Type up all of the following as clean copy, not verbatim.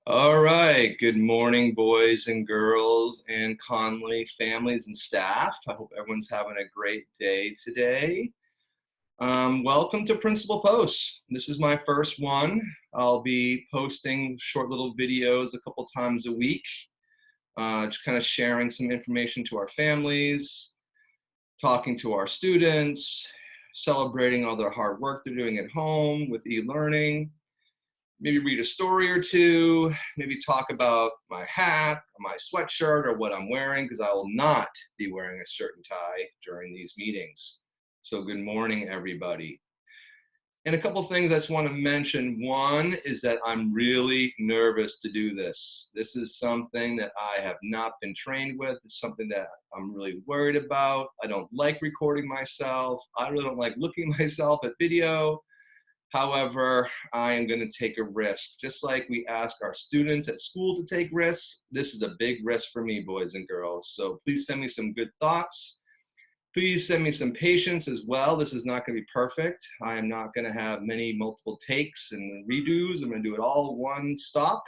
All right. Good morning, boys and girls and Conley families and staff. I hope everyone's having a great day today. Welcome to Principal Posts. This is my first one. I'll be posting short little videos a couple times a week, just kind of sharing some information to our families, talking to our students, celebrating all their hard work they're doing at home with e-learning. Maybe read a story or two, maybe talk about my hat, or my sweatshirt, or what I'm wearing, because I will not be wearing a shirt and tie during these meetings. So good morning, everybody. And a couple things I just want to mention. One is that I'm really nervous to do this. This is something that I have not been trained with. It's something that I'm really worried about. I don't like recording myself. I really don't like looking at myself at video. However, I am going to take a risk. Just like we ask our students at school to take risks, this is a big risk for me, boys and girls. So please send me some good thoughts. Please send me some patience as well. This is not going to be perfect. I am not going to have many multiple takes and redos. I'm going to do it all one stop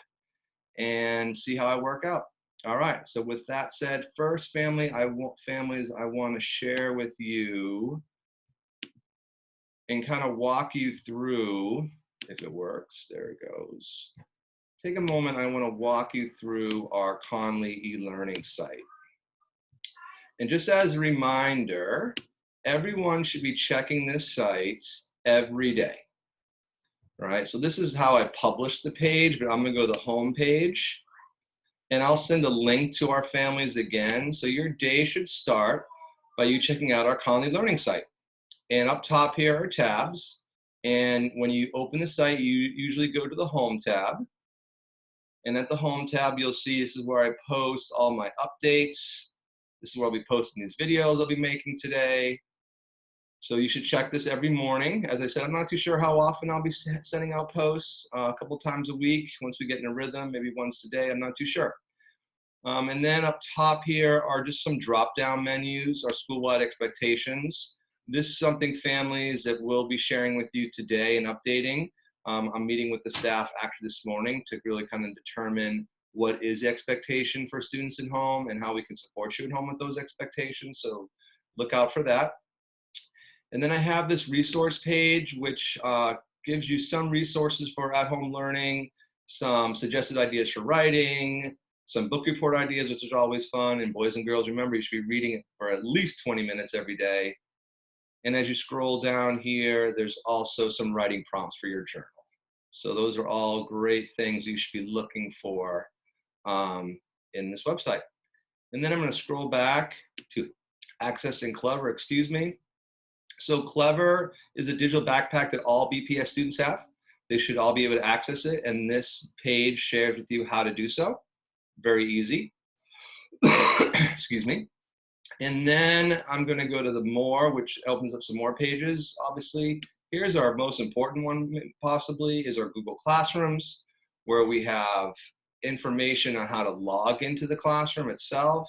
and see how I work out. All right, so with that said, first families, I want to share with you and kind of walk you through, if it works, there it goes. Take a moment, I want to walk you through our Conley e-learning site. And just as a reminder, everyone should be checking this site every day. All right, so this is how I publish the page, but I'm gonna go to the home page and I'll send a link to our families again. So your day should start by you checking out our Conley learning site. And up top here are tabs. And when you open the site, you usually go to the home tab. And at the home tab, you'll see this is where I post all my updates. This is where I'll be posting these videos I'll be making today. So you should check this every morning. As I said, I'm not too sure how often I'll be sending out posts, a couple times a week. Once we get in a rhythm, maybe once a day, I'm not too sure. And then up top here are just some drop-down menus, our school-wide expectations. This is something families that we'll be sharing with you today and updating. I'm meeting with the staff actually this morning to really kind of determine what is the expectation for students at home and how we can support you at home with those expectations. So look out for that. And then I have this resource page, which gives you some resources for at-home learning, some suggested ideas for writing, some book report ideas, which is always fun. And boys and girls, remember, you should be reading it for at least 20 minutes every day. And as you scroll down here, there's also some writing prompts for your journal. So those are all great things you should be looking for in this website. And then I'm going to scroll back to Accessing Clever, excuse me. So Clever is a digital backpack that all BPS students have. They should all be able to access it. And this page shares with you how to do so. Very easy. Excuse me. And then I'm going to go to the more, which opens up some more pages. Obviously, here's our most important one, possibly, is our Google Classrooms, where we have information on how to log into the classroom itself,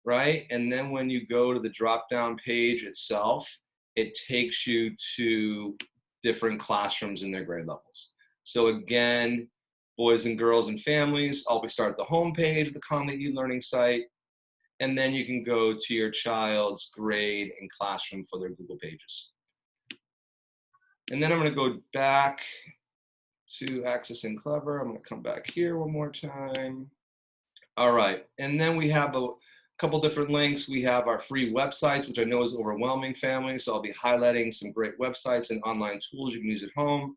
right? And then when you go to the drop-down page itself, it takes you to different classrooms in their grade levels. So again, boys and girls and families, always start at the home page of the Conley e-learning site, and then you can go to your child's grade and classroom for their Google pages. And then I'm going to go back to Accessing Clever. I'm going to come back here one more time. All right, and then we have a couple different links. We have our free websites, which I know is overwhelming families, so I'll be highlighting some great websites and online tools you can use at home.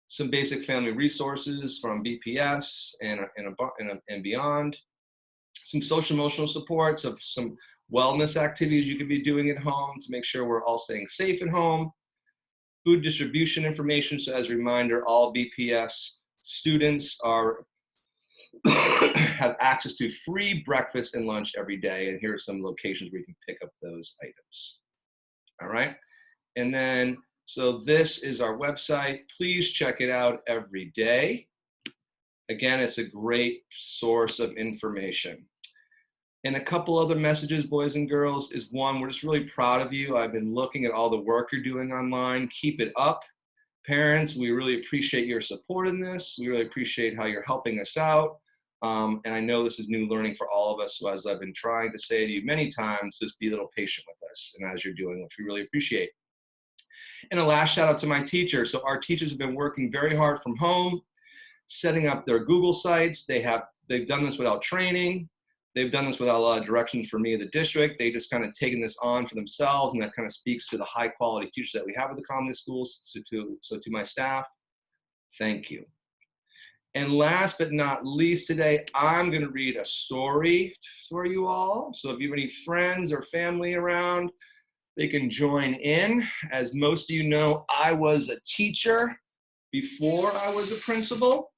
Some basic family resources from BPS and beyond. Some social emotional supports of some wellness activities you could be doing at home to make sure we're all staying safe at home. Food distribution information, so as a reminder, all BPS students have access to free breakfast and lunch every day, and here are some locations where you can pick up those items. All right, and then, so this is our website. Please check it out every day. Again, it's a great source of information. And a couple other messages, boys and girls, is one, we're just really proud of you. I've been looking at all the work you're doing online. Keep it up. Parents, we really appreciate your support in this. We really appreciate how you're helping us out. And I know this is new learning for all of us. So as I've been trying to say to you many times, just be a little patient with us and as you're doing, which we really appreciate. And a last shout out to my teachers. So our teachers have been working very hard from home, setting up their Google sites. They've done this without training. They've done this without a lot of directions from me in the district. They just kind of taken this on for themselves, and that kind of speaks to the high quality teachers that we have at the Colin schools. So to my staff, thank you. And last but not least today, I'm gonna read a story for you all. So if you have any friends or family around, they can join in. As most of you know, I was a teacher before I was a principal.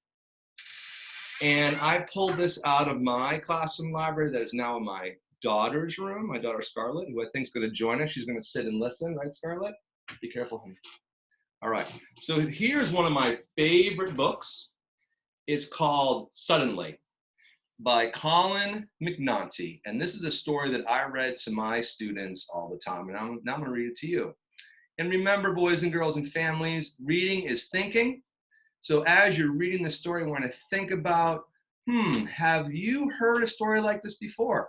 And I pulled this out of my classroom library that is now in my daughter's room, my daughter Scarlett, who I think is gonna join us. She's gonna sit and listen, right, Scarlett? Be careful, honey. All right, so here's one of my favorite books. It's called Suddenly by Colin McNaughty. And this is a story that I read to my students all the time. And now I'm gonna read it to you. And remember, boys and girls and families, reading is thinking. So as you're reading the story, I want to think about, have you heard a story like this before?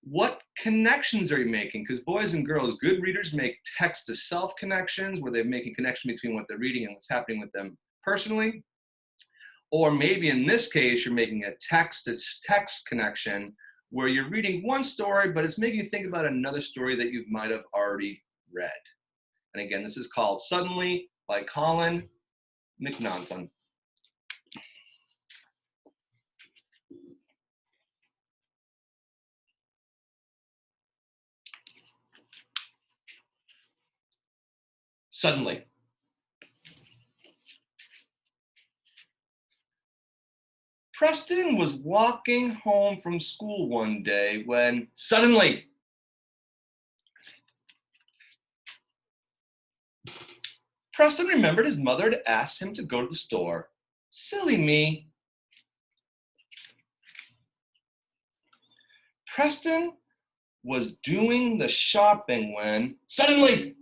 What connections are you making? Because boys and girls, good readers make text to self connections where they're making connection between what they're reading and what's happening with them personally. Or maybe in this case, you're making a text to text connection where you're reading one story, but it's making you think about another story that you might have already read. And again, this is called Suddenly by Colin McNaughton. Suddenly. Preston was walking home from school one day when suddenly Preston remembered his mother had asked him to go to the store. Silly me. Preston was doing the shopping when suddenly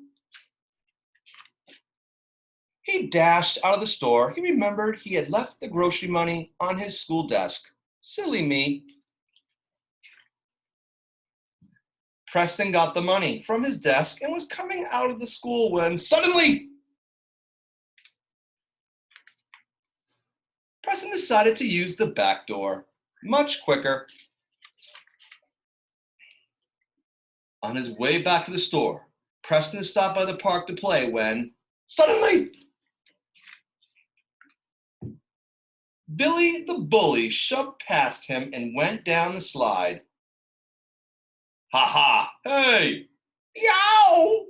he dashed out of the store. He remembered he had left the grocery money on his school desk. Silly me. Preston got the money from his desk and was coming out of the school when suddenly Preston decided to use the back door. Much quicker. On his way back to the store, Preston stopped by the park to play when suddenly Billy the bully shoved past him and went down the slide. Ha ha! Hey! Yow!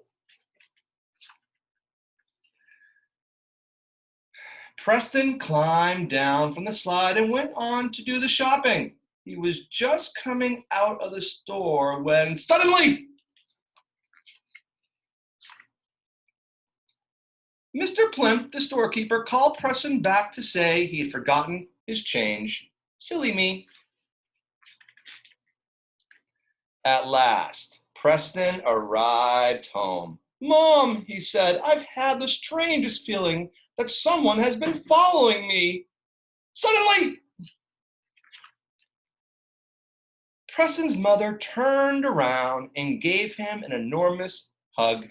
Preston climbed down from the slide and went on to do the shopping. He was just coming out of the store when suddenly Mr. Plimp, the storekeeper, called Preston back to say he had forgotten his change. Silly me. At last, Preston arrived home. Mom, he said, I've had the strangest feeling that someone has been following me. Suddenly, Preston's mother turned around and gave him an enormous hug.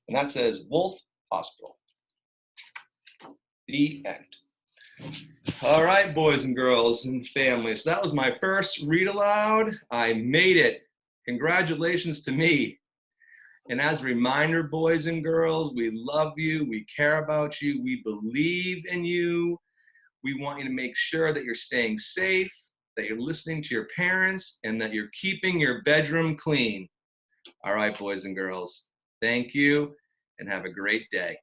And that says Wolf Hospital. The end. All right, boys and girls and families. So that was my first read aloud. I made it. Congratulations to me. And as a reminder, boys and girls, we love you. We care about you. We believe in you. We want you to make sure that you're staying safe, that you're listening to your parents, and that you're keeping your bedroom clean. All right, boys and girls. Thank you, and have a great day.